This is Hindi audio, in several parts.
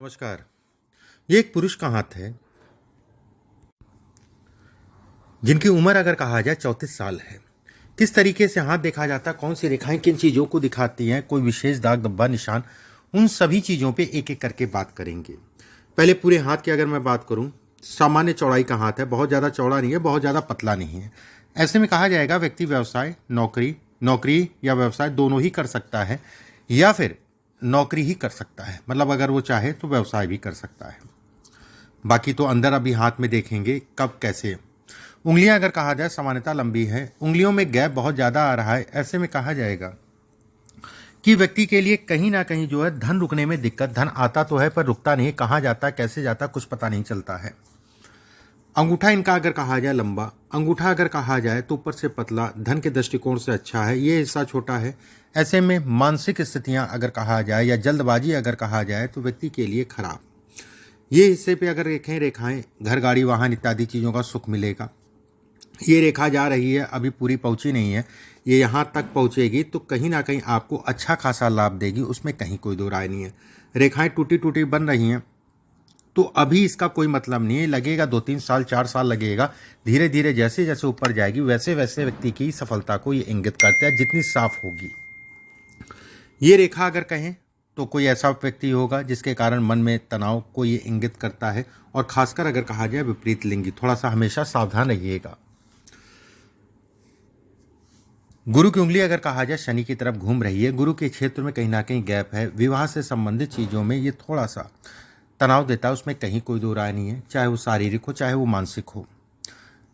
नमस्कार। ये एक पुरुष का हाथ है जिनकी उम्र अगर कहा जाए 34 साल है। किस तरीके से हाथ देखा जाता है, कौन सी रेखाएं किन चीज़ों को दिखाती हैं, कोई विशेष दाग धब्बा निशान, उन सभी चीज़ों पे एक एक करके बात करेंगे। पहले पूरे हाथ की अगर मैं बात करूं, सामान्य चौड़ाई का हाथ है, बहुत ज़्यादा चौड़ा नहीं है, बहुत ज़्यादा पतला नहीं है। ऐसे में कहा जाएगा व्यक्ति व्यवसाय, नौकरी या व्यवसाय दोनों ही कर सकता है, या फिर नौकरी ही कर सकता है, मतलब अगर वो चाहे तो व्यवसाय भी कर सकता है। बाकी तो अंदर अभी हाथ में देखेंगे कब कैसे। उंगलियां अगर कहा जाए सामान्यतः लंबी है, उंगलियों में गैप बहुत ज़्यादा आ रहा है। ऐसे में कहा जाएगा कि व्यक्ति के लिए कहीं ना कहीं जो है धन रुकने में दिक्कत, धन आता तो है पर रुकता नहीं, कहाँ जाता कैसे जाता कुछ पता नहीं चलता है। अंगूठा इनका अगर कहा जाए लंबा, अंगूठा अगर कहा जाए तो ऊपर से पतला, धन के दृष्टिकोण से अच्छा है, ये हिस्सा छोटा है। ऐसे में मानसिक स्थितियां अगर कहा जाए या जल्दबाजी अगर कहा जाए तो व्यक्ति के लिए खराब। ये हिस्से पे अगर रेखें रेखाएं, घर गाड़ी वाहन इत्यादि चीज़ों का सुख मिलेगा। ये रेखा जा रही है, अभी पूरी पहुंची नहीं है, ये यहाँ तक पहुंचेगी तो कहीं ना कहीं आपको अच्छा खासा लाभ देगी, उसमें कहीं कोई दो राय नहीं है। रेखाएं टूटी टूटी बन रही हैं तो अभी इसका कोई मतलब नहीं है, लगेगा 2-3 साल 4 साल लगेगा। धीरे धीरे जैसे जैसे ऊपर जाएगी वैसे वैसे व्यक्ति की सफलता को ये इंगित करता है, जितनी साफ होगी। ये रेखा अगर कहें तो कोई ऐसा व्यक्ति होगा जिसके कारण मन में तनाव को ये इंगित करता है, और खासकर अगर कहा जाए विपरीत लिंगी, थोड़ा सा हमेशा सावधान रहिएगा। गुरु की उंगली अगर कहा जाए शनि की तरफ घूम रही है, गुरु के क्षेत्र में कहीं ना कहीं गैप है, विवाह से संबंधित चीज़ों में ये थोड़ा सा तनाव देता है, उसमें कहीं कोई दो राय नहीं है, चाहे वो शारीरिक हो चाहे वो मानसिक हो,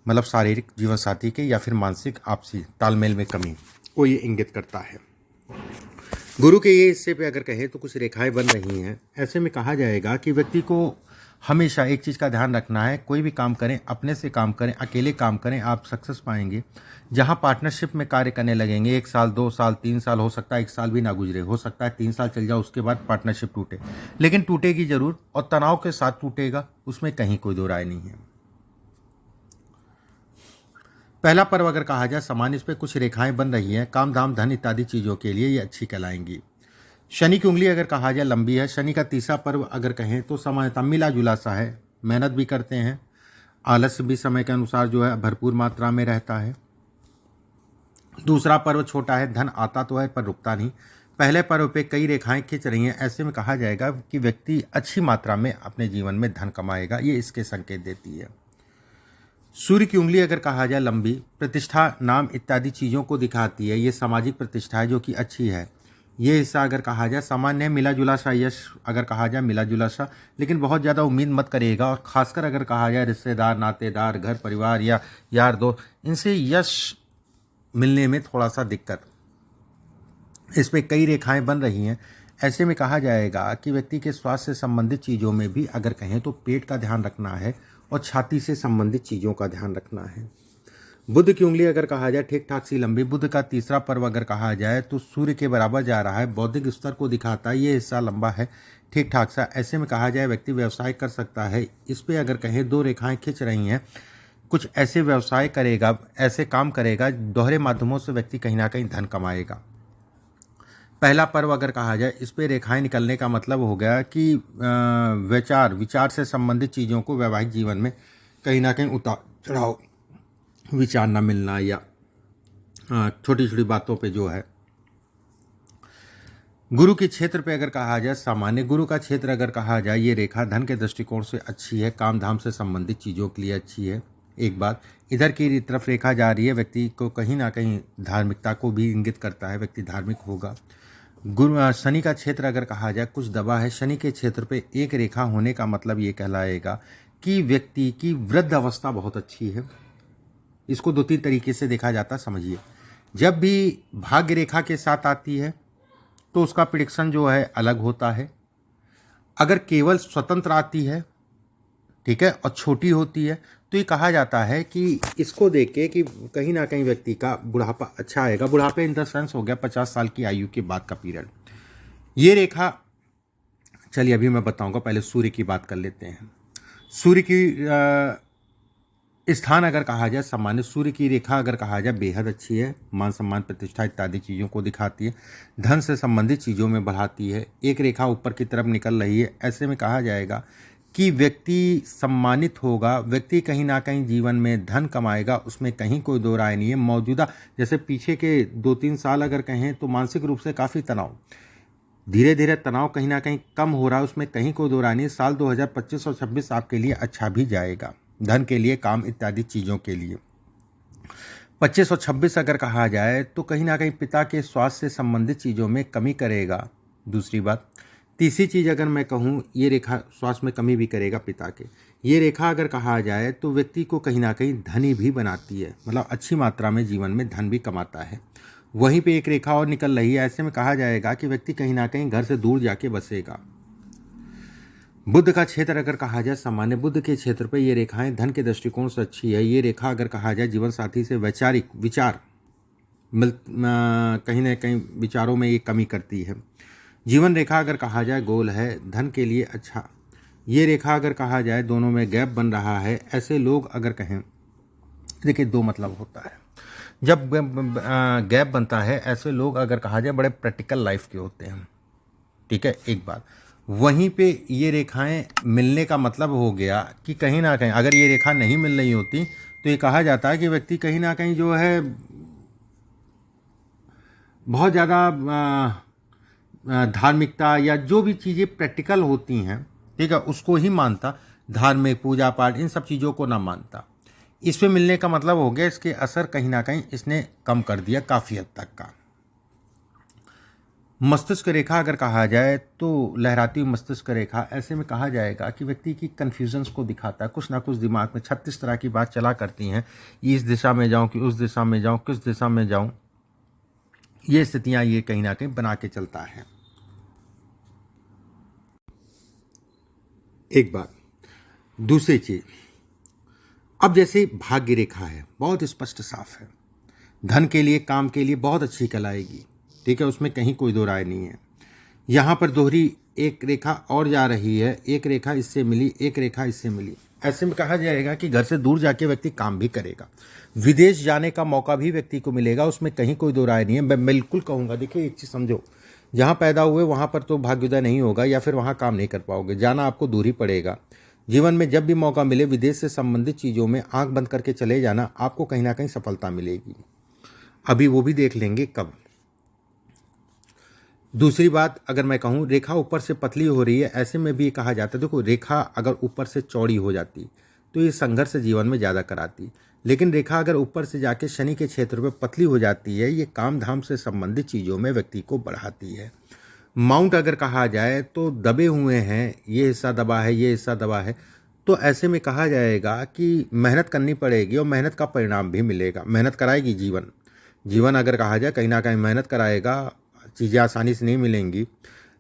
मतलब शारीरिक जीवन साथी के या फिर मानसिक आपसी तालमेल में कमी को ये इंगित करता है। गुरु के ये हिस्से पे अगर कहें तो कुछ रेखाएं बन रही हैं। ऐसे में कहा जाएगा कि व्यक्ति को हमेशा एक चीज़ का ध्यान रखना है, कोई भी काम करें अपने से काम करें, अकेले काम करें, आप सक्सेस पाएंगे। जहां पार्टनरशिप में कार्य करने लगेंगे 1 साल 2 साल 3 साल, हो सकता है 1 साल भी ना गुजरे, हो सकता है 3 साल चल जाए उसके बाद पार्टनरशिप टूटे, लेकिन टूटेगी जरूर और तनाव के साथ टूटेगा, उसमें कहीं कोई दो राय नहीं है। पहला पर्व अगर कहा जाए सामान्य, इस पर कुछ रेखाएं बन रही हैं, काम धाम धन इत्यादि चीज़ों के लिए ये अच्छी कहलाएंगी। शनि की उंगली अगर कहा जाए लंबी है, शनि का तीसरा पर्व अगर कहें तो सामान्यतः मिला जुला सा है, मेहनत भी करते हैं, आलस्य भी समय के अनुसार जो है भरपूर मात्रा में रहता है। दूसरा पर्व छोटा है, धन आता तो है पर रुकता नहीं। पहले पर्व पे कई रेखाएं खिंच रही हैं, ऐसे में कहा जाएगा कि व्यक्ति अच्छी मात्रा में अपने जीवन में धन कमाएगा, ये इसके संकेत देती है। सूर्य की उंगली अगर कहा जाए लंबी, प्रतिष्ठा नाम इत्यादि चीज़ों को दिखाती है, ये सामाजिक प्रतिष्ठा है जो कि अच्छी है। ये हिस्सा अगर कहा जाए सामान्य मिला जुला सा यश अगर कहा जाए मिला जुला सा, लेकिन बहुत ज़्यादा उम्मीद मत करिएगा। और खासकर अगर कहा जाए रिश्तेदार नातेदार घर परिवार या यार दोस्त, इनसे यश मिलने में थोड़ा सा दिक्कत, इसमें कई रेखाएं बन रही हैं। ऐसे में कहा जाएगा कि व्यक्ति के स्वास्थ्य से संबंधित चीज़ों में भी अगर कहें तो पेट का ध्यान रखना है और छाती से संबंधित चीज़ों का ध्यान रखना है। बुध की उंगली अगर कहा जाए ठीक ठाक सी लंबी, बुध का तीसरा पर्व अगर कहा जाए तो सूर्य के बराबर जा रहा है, बौद्धिक स्तर को दिखाता है, ये हिस्सा लंबा है ठीक ठाक सा। ऐसे में कहा जाए व्यक्ति व्यवसाय कर सकता है। इस पे अगर कहें दो रेखाएं खिंच रही हैं, कुछ ऐसे व्यवसाय करेगा, ऐसे काम करेगा, दोहरे माध्यमों से व्यक्ति कहीं ना कहीं धन कमाएगा। पहला पर्व अगर कहा जाए, इस पे रेखाएं निकलने का मतलब हो गया कि विचार से संबंधित चीज़ों को वैवाहिक जीवन में कहीं ना कहीं उतार चढ़ाव, विचार न मिलना या छोटी छोटी बातों पे जो है। गुरु के क्षेत्र पे अगर कहा जाए सामान्य, गुरु का क्षेत्र अगर कहा जाए, ये रेखा धन के दृष्टिकोण से अच्छी है, काम धाम से संबंधित चीज़ों के लिए अच्छी है। एक बात इधर की तरफ रेखा जा रही है, व्यक्ति को कहीं ना कहीं धार्मिकता को भी इंगित करता है, व्यक्ति धार्मिक होगा। गुरु शनि का क्षेत्र अगर कहा जाए कुछ दबा है, शनि के क्षेत्र पे एक रेखा होने का मतलब ये कहलाएगा कि व्यक्ति की वृद्ध अवस्था बहुत अच्छी है। इसको 2-3 तरीके से देखा जाता, समझिए। जब भी भाग्य रेखा के साथ आती है तो उसका प्रिडिक्शन जो है अलग होता है। अगर केवल स्वतंत्र आती है, ठीक है, और छोटी होती है, तो ये कहा जाता है कि इसको देख के कि कहीं ना कहीं व्यक्ति का बुढ़ापा अच्छा आएगा। बुढ़ापे इन द सेंस हो गया 50 साल की आयु के बाद का पीरियड। ये रेखा, चलिए अभी मैं बताऊंगा, पहले सूर्य की बात कर लेते हैं। सूर्य की स्थान अगर कहा जाए सामान्य, सूर्य की रेखा अगर कहा जाए बेहद अच्छी है, मान सम्मान प्रतिष्ठा इत्यादि चीज़ों को दिखाती है, धन से संबंधित चीज़ों में बढ़ाती है। एक रेखा ऊपर की तरफ निकल रही है, ऐसे में कहा जाएगा कि व्यक्ति सम्मानित होगा, व्यक्ति कहीं ना कहीं जीवन में धन कमाएगा, उसमें कहीं कोई दो राय नहीं है। मौजूदा जैसे पीछे के 2-3 साल अगर कहें तो मानसिक रूप से काफ़ी तनाव, धीरे धीरे तनाव कहीं ना कहीं कम हो रहा है, उसमें कहीं कोई दो राय नहीं। साल 2025 और 26 आपके लिए अच्छा भी जाएगा, धन के लिए, काम इत्यादि चीज़ों के लिए। 25 और 26 अगर कहा जाए तो कहीं ना कहीं पिता के स्वास्थ्य से संबंधित चीज़ों में कमी करेगा। दूसरी बात, तीसरी चीज़ अगर मैं कहूँ, ये रेखा स्वास्थ्य में कमी भी करेगा पिता के। ये रेखा अगर कहा जाए तो व्यक्ति को कहीं ना कहीं धनी भी बनाती है, मतलब अच्छी मात्रा में जीवन में धन भी कमाता है। वहीं पे एक रेखा और निकल रही है, ऐसे में कहा जाएगा कि व्यक्ति कहीं ना कहीं घर से दूर जाके बसेगा। बुध का क्षेत्र अगर कहा जाए सामान्य, बुध के क्षेत्र पर ये रेखाएं धन के दृष्टिकोण से अच्छी है। ये रेखा अगर कहा जाए जीवन साथी से वैचारिक विचार कहीं ना कहीं विचारों में ये कमी करती है। जीवन रेखा अगर कहा जाए गोल है, धन के लिए अच्छा। ये रेखा अगर कहा जाए दोनों में गैप बन रहा है, ऐसे लोग अगर कहें, देखिए दो मतलब होता है जब गैप बनता है, ऐसे लोग अगर कहा जाए बड़े प्रैक्टिकल लाइफ के होते हैं, ठीक है, एक बात। वहीं पे ये रेखाएं मिलने का मतलब हो गया कि कहीं ना कहीं अगर ये रेखा नहीं मिल रही होती तो ये कहा जाता है कि व्यक्ति कहीं ना कहीं जो है बहुत ज़्यादा धार्मिकता या जो भी चीज़ें प्रैक्टिकल होती हैं, ठीक है, उसको ही मानता, धार्मिक पूजा पाठ इन सब चीज़ों को ना मानता। इस पे मिलने का मतलब हो गया इसके असर कहीं ना कहीं इसने कम कर दिया काफ़ी हद तक का। मस्तिष्क रेखा अगर कहा जाए तो लहराती हुई मस्तिष्क रेखा, ऐसे में कहा जाएगा कि व्यक्ति की कन्फ्यूजन्स को दिखाता है। कुछ ना कुछ दिमाग में 36 तरह की बात चला करती हैं, इस दिशा में जाऊं कि उस दिशा में जाऊं, किस दिशा में जाऊं, ये स्थितियां ये कहीं ना कहीं बना के चलता है। एक बात। दूसरी चीज, अब जैसे भाग्य रेखा है, बहुत स्पष्ट साफ है, धन के लिए, काम के लिए बहुत अच्छी कहलाएगी, ठीक है, उसमें कहीं कोई दो राय नहीं है। यहाँ पर दोहरी एक रेखा और जा रही है, एक रेखा इससे मिली, एक रेखा इससे मिली, ऐसे में कहा जाएगा कि घर से दूर जाके व्यक्ति काम भी करेगा, विदेश जाने का मौका भी व्यक्ति को मिलेगा, उसमें कहीं कोई दो राय नहीं है। मैं बिल्कुल कहूँगा, देखिए एक चीज़ समझो, जहाँ पैदा हुए वहाँ पर तो भाग्योदय नहीं होगा या फिर वहाँ काम नहीं कर पाओगे, जाना आपको दूर ही पड़ेगा। जीवन में जब भी मौका मिले विदेश से संबंधित चीज़ों में आंख बंद करके चले जाना, आपको कहीं ना कहीं सफलता मिलेगी। अभी वो भी देख लेंगे कब। दूसरी बात, अगर मैं कहूँ रेखा ऊपर से पतली हो रही है, ऐसे में भी कहा जाता है, देखो रेखा अगर ऊपर से चौड़ी हो जाती तो ये संघर्ष जीवन में ज़्यादा कराती, लेकिन रेखा अगर ऊपर से जाके शनि के क्षेत्र पे पतली हो जाती है, ये काम धाम से संबंधित चीज़ों में व्यक्ति को बढ़ाती है। माउंट अगर कहा जाए तो दबे हुए हैं, ये हिस्सा दबा है, ये हिस्सा दबा है, तो ऐसे में कहा जाएगा कि मेहनत करनी पड़ेगी और मेहनत का परिणाम भी मिलेगा। मेहनत कराएगी जीवन, जीवन अगर कहा जाए कहीं ना कहीं मेहनत कराएगा, चीज़ें आसानी से नहीं मिलेंगी,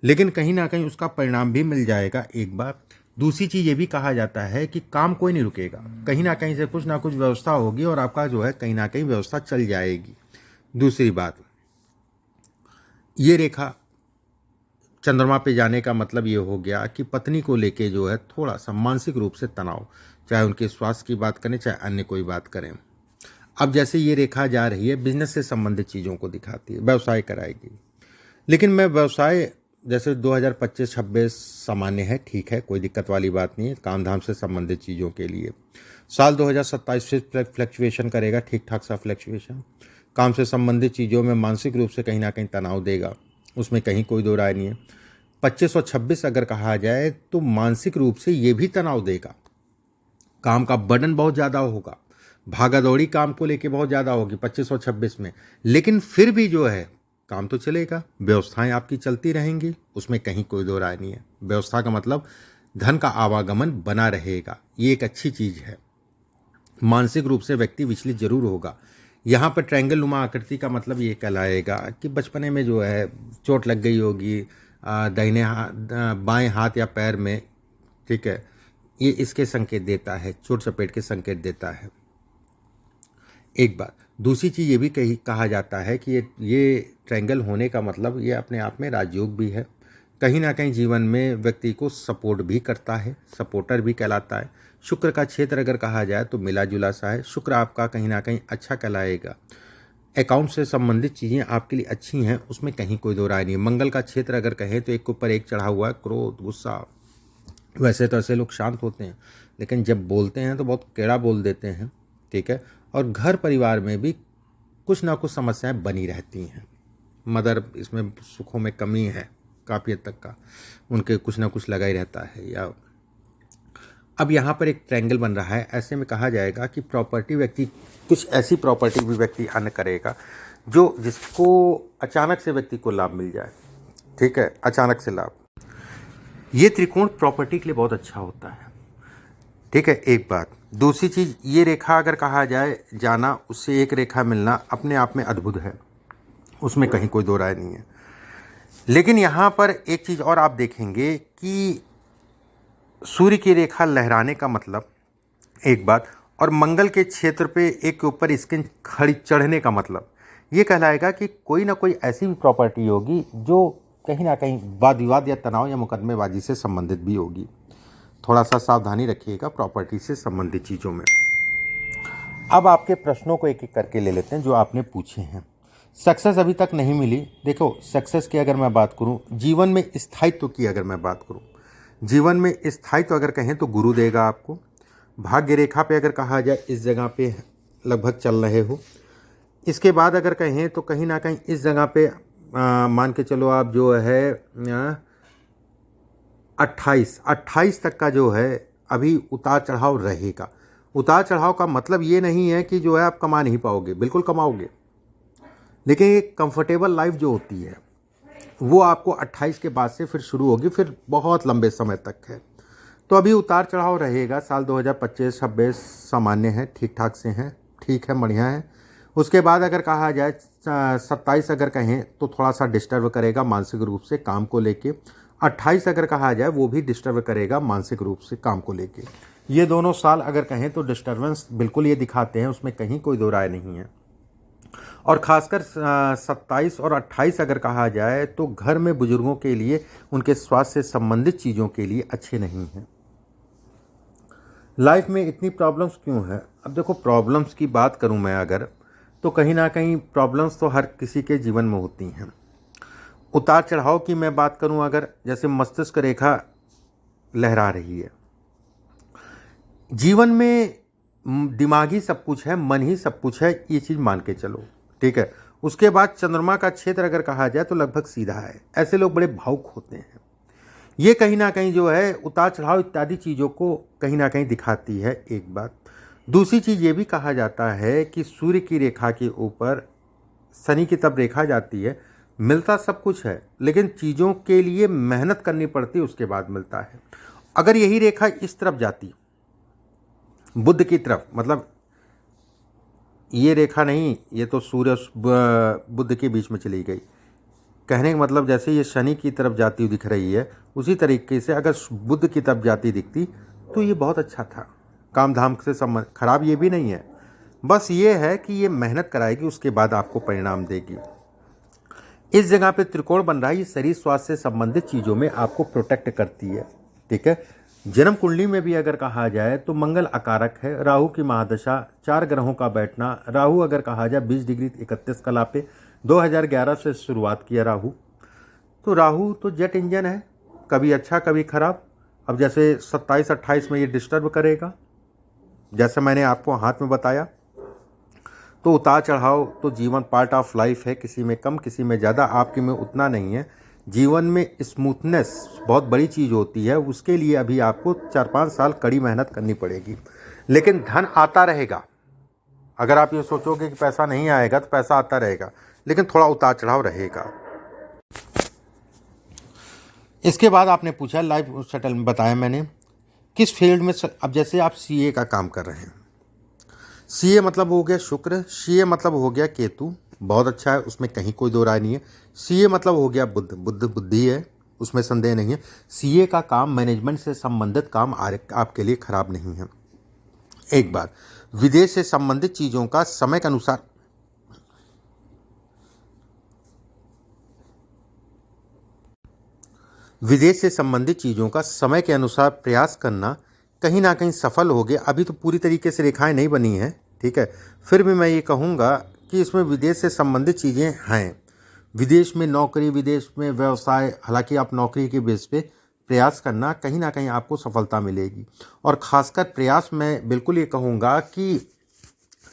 लेकिन कहीं ना कहीं उसका परिणाम भी मिल जाएगा, एक बार। दूसरी चीज़ ये भी कहा जाता है कि काम कोई नहीं रुकेगा, कहीं ना कहीं से कुछ ना कुछ व्यवस्था होगी और आपका जो है कहीं ना कहीं व्यवस्था चल जाएगी। दूसरी बात, ये रेखा चंद्रमा पे जाने का मतलब ये हो गया कि पत्नी को लेके जो है थोड़ा सा मानसिक रूप से तनाव, चाहे उनके स्वास्थ्य की बात करें चाहे अन्य कोई बात करें। अब जैसे ये रेखा जा रही है बिजनेस से संबंधित चीज़ों को दिखाती है, व्यवसाय कराएगी, लेकिन मैं व्यवसाय जैसे 2025-26 सामान्य है, ठीक है, कोई दिक्कत वाली बात नहीं है, काम धाम से संबंधित चीज़ों के लिए। साल 2027 से फ्लक्चुएशन करेगा, ठीक ठाक सा फ्लक्चुएशन, काम से संबंधित चीज़ों में मानसिक रूप से कहीं ना कहीं तनाव देगा, उसमें कहीं कोई दो राय नहीं है। 25 और 26 अगर कहा जाए तो मानसिक रूप से ये भी तनाव देगा, काम का बर्डन बहुत ज़्यादा होगा, भागा दौड़ी काम को लेके बहुत ज़्यादा होगी 25 और 26 में, लेकिन फिर भी जो है काम तो चलेगा, व्यवस्थाएं आपकी चलती रहेंगी, उसमें कहीं कोई दो राय नहीं है। व्यवस्था का मतलब धन का आवागमन बना रहेगा, ये एक अच्छी चीज़ है। मानसिक रूप से व्यक्ति विचलित जरूर होगा। यहाँ पर ट्रायंगल नुमा आकृति का मतलब ये कहलाएगा कि बचपने में जो है चोट लग गई होगी दाहिने बाएं हाथ या पैर में, ठीक है, ये इसके संकेत देता है, चोट चपेट के संकेत देता है, एक बात। दूसरी चीज़ ये भी कहा जाता है कि ये ट्रायंगल होने का मतलब ये अपने आप में राजयोग भी है, कहीं ना कहीं जीवन में व्यक्ति को सपोर्ट भी करता है, सपोर्टर भी कहलाता है। शुक्र का क्षेत्र अगर कहा जाए तो मिला जुला सा है। शुक्र आपका कहीं ना कहीं अच्छा कहलाएगा। अकाउंट से संबंधित चीज़ें आपके लिए अच्छी हैं, उसमें कहीं कोई दो राय नहीं है। मंगल का क्षेत्र अगर कहें तो एक के ऊपर एक चढ़ा हुआ है, क्रोध, गुस्सा। वैसे तो ऐसे लोग शांत होते हैं, लेकिन जब बोलते हैं तो बहुत केड़ा बोल देते हैं, ठीक है। और घर परिवार में भी कुछ ना कुछ समस्याएं बनी रहती हैं। मदर इसमें सुखों में कमी है काफ़ी हद तक का, उनके कुछ ना कुछ लगा ही रहता है। या अब यहाँ पर एक ट्रायंगल बन रहा है, ऐसे में कहा जाएगा कि प्रॉपर्टी व्यक्ति, कुछ ऐसी प्रॉपर्टी भी व्यक्ति अन्य करेगा जो जिसको अचानक से व्यक्ति को लाभ मिल जाए, ठीक है, अचानक से लाभ। ये त्रिकोण प्रॉपर्टी के लिए बहुत अच्छा होता है, ठीक है, एक बात। दूसरी चीज़, ये रेखा अगर कहा जाए जाना, उससे एक रेखा मिलना अपने आप में अद्भुत है, उसमें कहीं कोई दो राय नहीं है। लेकिन यहाँ पर एक चीज़ और आप देखेंगे कि सूर्य की रेखा लहराने का मतलब एक बात, और मंगल के क्षेत्र पे एक के ऊपर स्किन खड़ी चढ़ने का मतलब ये कहलाएगा कि कोई ना कोई ऐसी भी प्रॉपर्टी होगी जो कहीं ना कहीं वाद विवाद या तनाव या मुकदमेबाजी से संबंधित भी होगी। थोड़ा सा सावधानी रखिएगा प्रॉपर्टी से संबंधित चीज़ों में। अब आपके प्रश्नों को एक एक करके ले लेते हैं जो आपने पूछे हैं। सक्सेस अभी तक नहीं मिली। देखो, सक्सेस की अगर मैं बात करूं, जीवन में स्थायित्व की अगर मैं बात करूं, जीवन में स्थायित्व अगर कहें तो गुरु देगा आपको। भाग्य रेखा पे अगर कहा जाए इस जगह पे लगभग चल रहे हो। इसके बाद अगर कहें तो कहीं ना कहीं इस जगह पे मान के चलो आप जो है 28 तक का जो है अभी उतार चढ़ाव रहेगा। उतार चढ़ाव का मतलब ये नहीं है कि जो है आप कमा नहीं पाओगे, बिल्कुल कमाओगे, लेकिन एक कंफर्टेबल लाइफ जो होती है वो आपको 28 के बाद से फिर शुरू होगी, फिर बहुत लंबे समय तक है। तो अभी उतार चढ़ाव रहेगा। साल 2025-26 सामान्य है, ठीक ठाक से हैं, ठीक है, बढ़िया है। उसके बाद अगर कहा जाए 27 अगर कहें तो थोड़ा सा डिस्टर्ब करेगा मानसिक रूप से काम को लेके। 28 अगर कहा जाए वो भी डिस्टर्ब करेगा मानसिक रूप से काम को लेके। ये दोनों साल अगर कहें तो डिस्टर्बेंस बिल्कुल ये दिखाते हैं, उसमें कहीं कोई दो राय नहीं है। और खासकर 27 और 28 अगर कहा जाए तो घर में बुजुर्गों के लिए उनके स्वास्थ्य से संबंधित चीज़ों के लिए अच्छे नहीं हैं। लाइफ में इतनी प्रॉब्लम्स क्यों है? अब देखो, प्रॉब्लम्स की बात करूं मैं अगर, तो कहीं ना कहीं प्रॉब्लम्स तो हर किसी के जीवन में होती हैं। उतार चढ़ाव की मैं बात करूं अगर, जैसे मस्तिष्क रेखा लहरा रही है, जीवन में दिमागी सब कुछ है, मन ही सब कुछ है, ये चीज़ मान के चलो, ठीक है। उसके बाद चंद्रमा का क्षेत्र अगर कहा जाए तो लगभग सीधा है। ऐसे लोग बड़े भावुक होते हैं। ये कहीं ना कहीं जो है उतार चढ़ाव इत्यादि चीज़ों को कहीं ना कहीं दिखाती है, एक बात। दूसरी चीज़ ये भी कहा जाता है कि सूर्य की रेखा के ऊपर शनि की तब रेखा जाती है, मिलता सब कुछ है लेकिन चीज़ों के लिए मेहनत करनी पड़ती है, उसके बाद मिलता है। अगर यही रेखा इस तरफ जाती, बुध की तरफ, मतलब ये रेखा नहीं, ये तो सूर्य बुध के बीच में चली गई, कहने का मतलब जैसे ये शनि की तरफ जाती हुई दिख रही है, उसी तरीके से अगर बुध की तरफ जाती दिखती तो ये बहुत अच्छा था, काम धाम से संबंध, खराब ये भी नहीं है। बस ये है कि ये मेहनत कराएगी, उसके बाद आपको परिणाम देगी। इस जगह पे त्रिकोण बन रहा है, ये शरीर स्वास्थ्य से संबंधित चीज़ों में आपको प्रोटेक्ट करती है, ठीक है। जन्म कुंडली में भी अगर कहा जाए तो मंगल अकारक है, राहु की महादशा, 4 ग्रहों का बैठना। राहु अगर कहा जाए 20 डिग्री 31 कला पे 2011 से शुरुआत किया राहु। तो राहु तो जेट इंजन है, कभी अच्छा कभी खराब। अब जैसे 27-28 में ये डिस्टर्ब करेगा, जैसे मैंने आपको हाथ में बताया। तो उतार चढ़ाव तो जीवन पार्ट ऑफ लाइफ है, किसी में कम किसी में ज़्यादा, आपके में उतना नहीं है। जीवन में स्मूथनेस बहुत बड़ी चीज़ होती है, उसके लिए अभी आपको 4-5 साल कड़ी मेहनत करनी पड़ेगी, लेकिन धन आता रहेगा। अगर आप ये सोचोगे कि पैसा नहीं आएगा तो पैसा आता रहेगा, लेकिन थोड़ा उतार चढ़ाव रहेगा। इसके बाद आपने पूछा लाइफ सेटल में, बताया मैंने किस फील्ड में। अब जैसे आप सीए का काम कर रहे हैं, सीए मतलब हो गया शुक्र, सीए मतलब हो गया केतु, बहुत अच्छा है, उसमें कहीं कोई दो राय नहीं है। सीए मतलब हो गया बुद्ध, बुद्ध बुद्धि है, उसमें संदेह नहीं है। सीए का काम मैनेजमेंट से संबंधित काम आपके लिए खराब नहीं है। एक बात, विदेश से संबंधित चीज़ों का समय के अनुसार विदेश से संबंधित चीज़ों का समय के अनुसार प्रयास करना कहीं ना कहीं सफल हो गया। अभी तो पूरी तरीके से रेखाएं नहीं बनी हैं, ठीक है, फिर भी मैं ये कहूँगा कि इसमें विदेश से संबंधित चीज़ें हैं। विदेश में नौकरी, विदेश में व्यवसाय, हालांकि आप नौकरी के बेस पे प्रयास करना कहीं ना कहीं आपको सफलता मिलेगी। और ख़ासकर प्रयास मैं बिल्कुल ये कहूँगा कि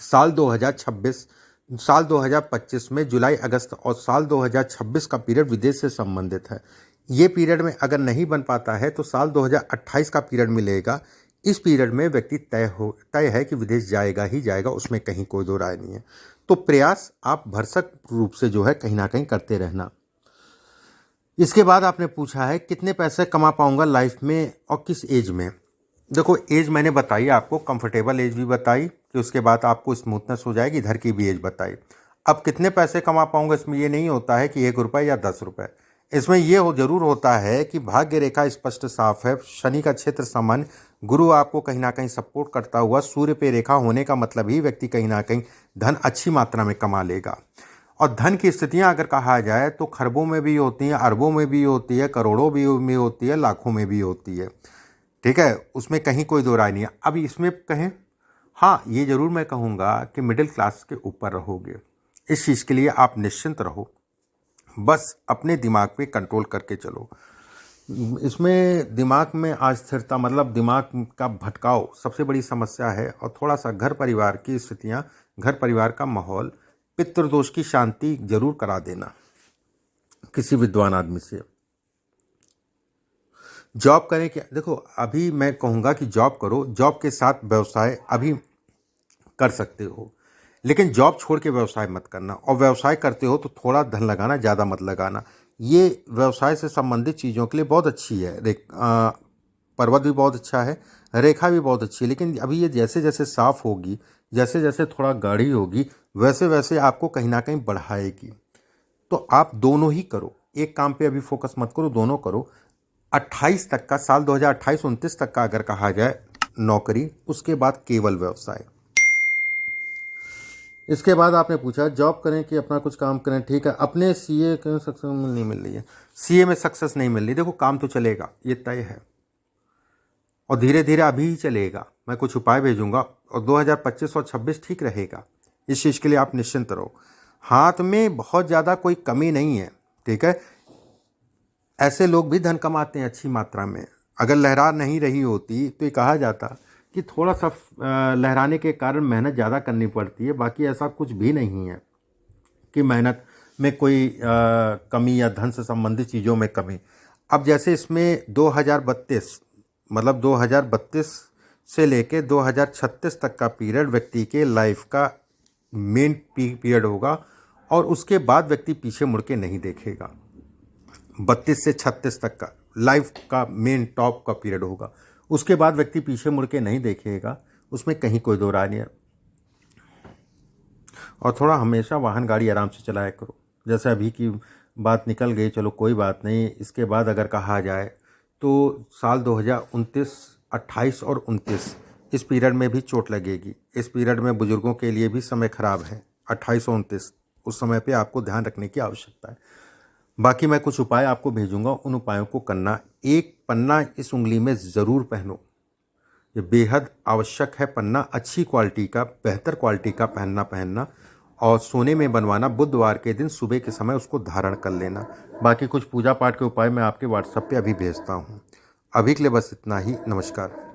साल 2026, साल 2025 में जुलाई अगस्त और साल 2026 का पीरियड विदेश से संबंधित है। ये पीरियड में अगर नहीं बन पाता है तो साल 2028 का पीरियड मिलेगा। इस पीरियड में व्यक्ति तय है कि विदेश जाएगा ही जाएगा, उसमें कहीं कोई दो राय नहीं है। तो प्रयास आप भरसक रूप से जो है कहीं ना कहीं करते रहना। इसके बाद आपने पूछा है कितने पैसे कमा पाऊंगा लाइफ में और किस एज में। देखो, एज मैंने बताई आपको, कंफर्टेबल एज भी बताई कि उसके बाद आपको स्मूथनेस हो जाएगी, इधर की भी एज बताई। अब कितने पैसे कमा पाऊंगा, इसमें ये नहीं होता है कि 1 रुपये या 10 रुपये। इसमें ये जरूर होता है कि भाग्य रेखा स्पष्ट साफ है, शनि का क्षेत्र सामान्य, गुरु आपको कहीं ना कहीं सपोर्ट करता हुआ सूर्य पे रेखा होने का मतलब ही व्यक्ति कहीं ना कहीं धन अच्छी मात्रा में कमा लेगा। और धन की स्थितियां अगर कहा जाए तो खरबों में भी होती हैं, अरबों में भी होती है, करोड़ों भी में होती है, लाखों में भी होती है, ठीक है, उसमें कहीं कोई दो राय नहीं है। अब इसमें कहें, हाँ ये ज़रूर मैं कहूँगा कि मिडिल क्लास के ऊपर रहोगे। इस चीज़ के लिए आप निश्चिंत रहो, बस अपने दिमाग पे कंट्रोल करके चलो। इसमें दिमाग में अस्थिरता, मतलब दिमाग का भटकाव सबसे बड़ी समस्या है। और थोड़ा सा घर परिवार की स्थितियाँ, घर परिवार का माहौल, पितृदोष की शांति जरूर करा देना किसी विद्वान आदमी से। जॉब करें क्या, देखो अभी मैं कहूँगा कि जॉब करो, जॉब के साथ व्यवसाय अभी कर सकते हो, लेकिन जॉब छोड़ के व्यवसाय मत करना। और व्यवसाय करते हो तो थोड़ा धन लगाना, ज़्यादा मत लगाना। ये व्यवसाय से संबंधित चीज़ों के लिए बहुत अच्छी है। पर्वत भी बहुत अच्छा है, रेखा भी बहुत अच्छी है, लेकिन अभी ये जैसे जैसे साफ होगी, जैसे जैसे थोड़ा गाढ़ी होगी, वैसे वैसे आपको कहीं ना कहीं बढ़ाएगी। तो आप दोनों ही करो, एक काम पे अभी फोकस मत करो, दोनों करो। 28 तक का, साल 2028-29 तक का अगर कहा जाए नौकरी, उसके बाद केवल व्यवसाय। इसके बाद आपने पूछा जॉब करें कि अपना कुछ काम करें, ठीक है, अपने सीए के सक्सेस नहीं मिल रही है, सीए में सक्सेस नहीं मिल रही। देखो काम तो चलेगा, ये तय है, और धीरे धीरे अभी ही चलेगा। मैं कुछ उपाय भेजूंगा और 2025 और 26 ठीक रहेगा। इस चीज़ के लिए आप निश्चिंत रहो। हाथ में बहुत ज़्यादा कोई कमी नहीं है, ठीक है। ऐसे लोग भी धन कमाते हैं अच्छी मात्रा में। अगर लहरा नहीं रही होती तो ये कहा जाता कि थोड़ा सा लहराने के कारण मेहनत ज़्यादा करनी पड़ती है। बाकी ऐसा कुछ भी नहीं है कि मेहनत में कोई कमी या धन से संबंधित चीज़ों में कमी। अब जैसे इसमें 2032, मतलब 2032 से लेके 2036 तक का पीरियड व्यक्ति के लाइफ का मेन पीरियड होगा, और उसके बाद व्यक्ति पीछे मुड़ के नहीं देखेगा। 32 से 36 तक का लाइफ का मेन टॉप का पीरियड होगा, उसके बाद व्यक्ति पीछे मुड़ के नहीं देखेगा, उसमें कहीं कोई दो राय नहीं है। और थोड़ा हमेशा वाहन गाड़ी आराम से चलाया करो। जैसे अभी की बात निकल गई, चलो कोई बात नहीं। इसके बाद अगर कहा जाए तो साल 2029, 28 और 29, इस पीरियड में भी चोट लगेगी। इस पीरियड में बुजुर्गों के लिए भी समय खराब है, 28 और 29, उस समय पे आपको ध्यान रखने की आवश्यकता है। बाकी मैं कुछ उपाय आपको भेजूंगा, उन उपायों को करना। एक पन्ना इस उंगली में ज़रूर पहनो, ये बेहद आवश्यक है। पन्ना अच्छी क्वालिटी का, बेहतर क्वालिटी का पहनना, और सोने में बनवाना। बुधवार के दिन सुबह के समय उसको धारण कर लेना। बाकी कुछ पूजा पाठ के उपाय मैं आपके व्हाट्सएप पे अभी भेजता हूँ। अभी के लिए बस इतना ही, नमस्कार।